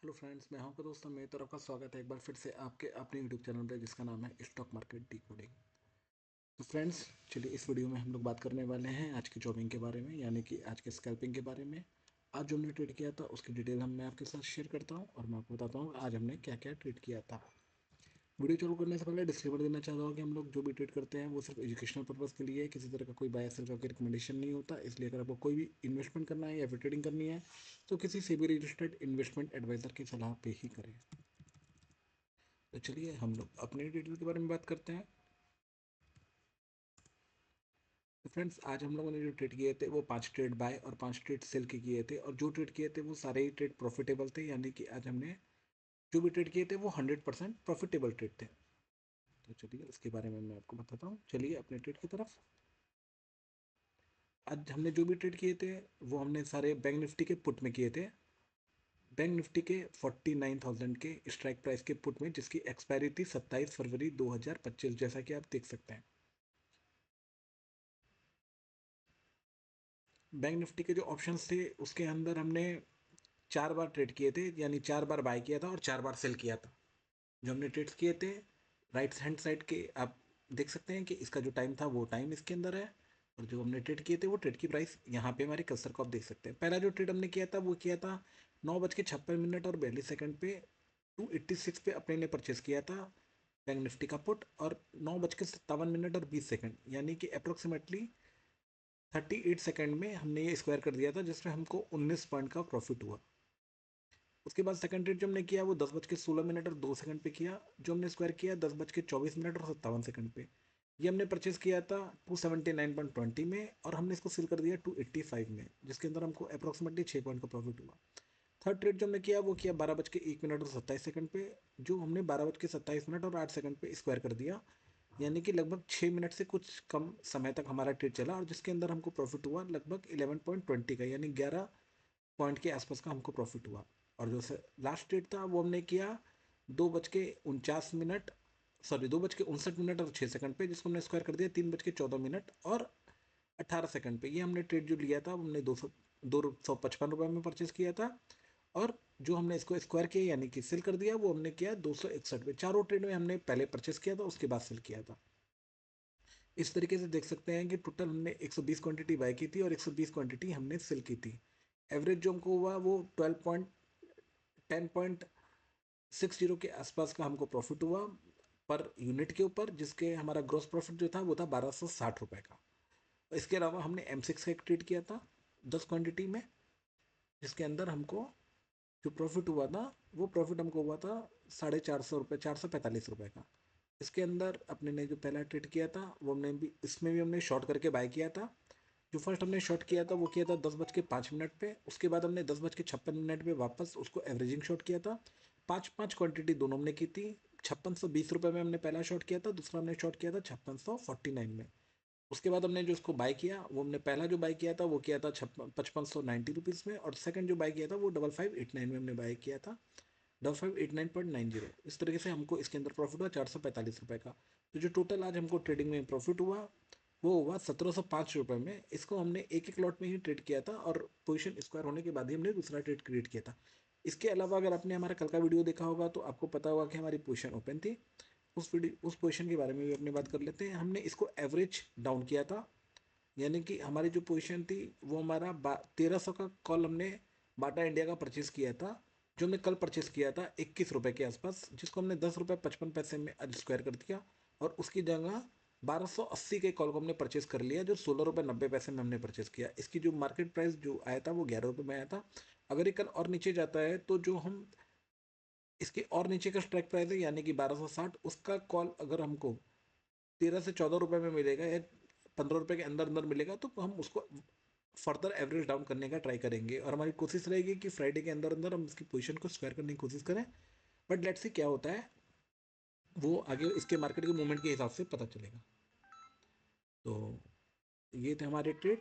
Hello friends, मैं आपका दोस्त मेरी तरफ का स्वागत है एक बार फिर से आपके अपने यूट्यूब चैनल पे जिसका नाम है स्टॉक मार्केट डिकोडिंग। तो फ्रेंड्स, चलिए इस वीडियो में हम लोग बात करने वाले हैं आज की जॉबिंग के बारे में, यानी कि आज के स्कैल्पिंग के बारे में। आज जो हमने ट्रेड किया था उसकी डिटेल मैं आपके साथ शेयर करता हूँ और मैं आपको बताता हूँ आज हमने क्या क्या ट्रेड किया था। वीडियो चालू करने से पहले डिस्क्लेमर देना चाहता हूँ कि हम लोग जो भी ट्रेड करते हैं वो सिर्फ एजुकेशनल पर्पज़ के लिए है, किसी तरह का कोई बाय सेल करके रिकमेंडेशन नहीं होता। इसलिए अगर आपको कोई भी इन्वेस्टमेंट करना है या फिर ट्रेडिंग करनी है तो किसी से भी रजिस्टर्ड इन्वेस्टमेंट एडवाइज़र की सलाह पे ही करें। तो चलिए हम लोग अपने डिटेल के बारे में बात करते हैं। तो फ्रेंड्स, आज हम लोगों ने जो ट्रेड किए थे वो 5 ट्रेड बाय और 5 ट्रेड सेल के किए थे, और जो ट्रेड किए थे वो सारे ही ट्रेड प्रॉफिटेबल थे, यानी कि आज हमने जो भी ट्रेड किए थे वो 100% प्रॉफिटेबल ट्रेड थे। तो चलिए उसके बारे में मैं आपको बताता हूँ। चलिए अपने ट्रेड की तरफ। आज हमने जो भी ट्रेड किए थे वो हमने सारे बैंक निफ्टी के पुट में किए थे। बैंक निफ्टी के 49,000 के स्ट्राइक प्राइस के पुट में, जिसकी एक्सपायरी थी 27 फरवरी 2025, जैसा कि आप देख सकते हैं। बैंक निफ्टी के जो ऑप्शंस थे उसके अंदर हमने 4 बार ट्रेड किए थे, यानी 4 बार बाय किया था और 4 बार सेल किया था। जो हमने ट्रेड्स किए थे राइट हैंड साइड के आप देख सकते हैं कि इसका जो टाइम था वो टाइम इसके अंदर है, और जो हमने ट्रेड किए थे वो ट्रेड की प्राइस यहाँ पे हमारे कर्सर को आप देख सकते हैं। पहला जो ट्रेड हमने किया था वो किया था 9:56 और 42 सेकंड पे 286 पे अपने ने परचेस किया था बैंक निफ्टी का पुट, और 9:57 और 20 सेकंड यानी कि अप्रोक्सीमेटली 38 सेकंड में हमने ये स्क्वायर कर दिया था, जिसमें हमको 19 पॉइंट का प्रॉफिट हुआ। उसके बाद सेकंड ट्रेड जो हमने किया वो 10:16 और 2 सेकंड पे किया, जो हमने स्क्वायर किया 10:24 और 57 सेकंड पे। ये हमने परचेस किया था 279.20 में, और हमने इसको सेल कर दिया 285 में, जिसके अंदर हमको अप्रोक्सीमेटली 6 पॉइंट का प्रॉफिट हुआ। थर्ड ट्रेड जो हमने किया वो किया 12:01 और 27 सेकंड पे, जो हमने 12:27 और 8 सेकंड पे स्क्वायर कर दिया, यानी कि लगभग 6 मिनट से कुछ कम समय तक हमारा ट्रेड चला, और जिसके अंदर हमको प्रॉफिट हुआ लगभग 11.20 का, यानी 11 पॉइंट के आसपास का हमको प्रॉफिट हुआ। और जो लास्ट ट्रेड था वो हमने किया 2:49, सॉरी 2:59 और 6 सेकंड पे, जिसको हमने स्क्वायर कर दिया 3:14 और 18 सेकंड पे। ये हमने ट्रेड जो लिया था हमने 255 रुपये में परचेस किया था, और जो हमने इसको स्क्वायर किया यानी कि सेल कर दिया वो हमने किया 261 पे। चारों ट्रेड में हमने पहले परचेस किया था उसके बाद सेल किया था। इस तरीके से देख सकते हैं कि टोटल हमने 120 क्वांटिटी बाय की थी और 120 क्वांटिटी हमने सेल की थी। एवरेज जो हमको हुआ वो 10.60 के आसपास का हमको प्रॉफिट हुआ पर यूनिट के ऊपर, जिसके हमारा ग्रॉस प्रॉफिट जो था वो था 1260 रुपये का। इसके अलावा हमने M6 का एक ट्रेड किया था 10 क्वांटिटी में, जिसके अंदर हमको जो प्रॉफिट हुआ था वो प्रॉफिट हमको हुआ था 450 रुपये, 445 रुपये का। इसके अंदर अपने ने जो पहला ट्रेड किया था वो हमने भी इसमें भी हमने शॉर्ट करके बाय किया था। जो फर्स्ट हमने शॉट किया था वो किया था 10:05 पे, उसके बाद हमने 10:56 पे वापस उसको एवरेजिंग शॉट किया था। पाँच पाँच क्वांटिटी दोनों हमने की थी। 5620 रुपये में हमने पहला शॉट किया था, दूसरा हमने शॉट किया था 5649 में। उसके बाद हमने जो उसको बाय किया वो हमने पहला जो बाय किया था वो किया था 5590 रुपीज़ में, और सेकंड जो बाय किया था वो 5589 में हमने बाय किया था, 5589.90। इस तरीके से हमको इसके अंदर प्रॉफिट हुआ 445 रुपये का। तो जो टोटल आज हमको ट्रेडिंग में प्रॉफिट हुआ वो हुआ 1705 रुपये में। इसको हमने एक एक लॉट में ही ट्रेड किया था, और पोजीशन स्क्वायर होने के बाद ही हमने दूसरा ट्रेड क्रिएट किया था। इसके अलावा अगर आपने हमारा कल का वीडियो देखा होगा तो आपको पता होगा कि हमारी पोजीशन ओपन थी। उस पोजीशन के बारे में भी अपनी बात कर लेते हैं। हमने इसको एवरेज डाउन किया था, यानी कि हमारी जो पोजीशन थी वो हमारा 1300 का कॉल हमने बाटा इंडिया का परचेस किया था, जो हमने कल परचेस किया था 21 रुपये के आसपास, जिसको हमने 10 रुपये 55 पैसे में आज स्क्वायर कर दिया, और उसकी जगह 1280 के कॉल को हमने परचेस कर लिया, जो 16 रुपये 90 पैसे में हमने परचेस किया। इसकी जो मार्केट प्राइस जो आया था वो 11 रुपये में आया था। अगर ये कल और नीचे जाता है तो जो हम इसके और नीचे का स्ट्राइक प्राइस है यानी कि 1260, उसका कॉल अगर हमको 13 से 14 रुपये में मिलेगा या 15 रुपये के अंदर अंदर मिलेगा तो हम उसको फर्दर एवरेज डाउन करने का ट्राई करेंगे, और हमारी कोशिश रहेगी कि फ्राइडे के अंदर अंदर हम इसकी पोजीशन को स्क्वायर करने की कोशिश करें। बट लेट्स सी क्या होता है, वो आगे इसके मार्केट के मूवमेंट के हिसाब से पता चलेगा। तो ये थे हमारे ट्रेड।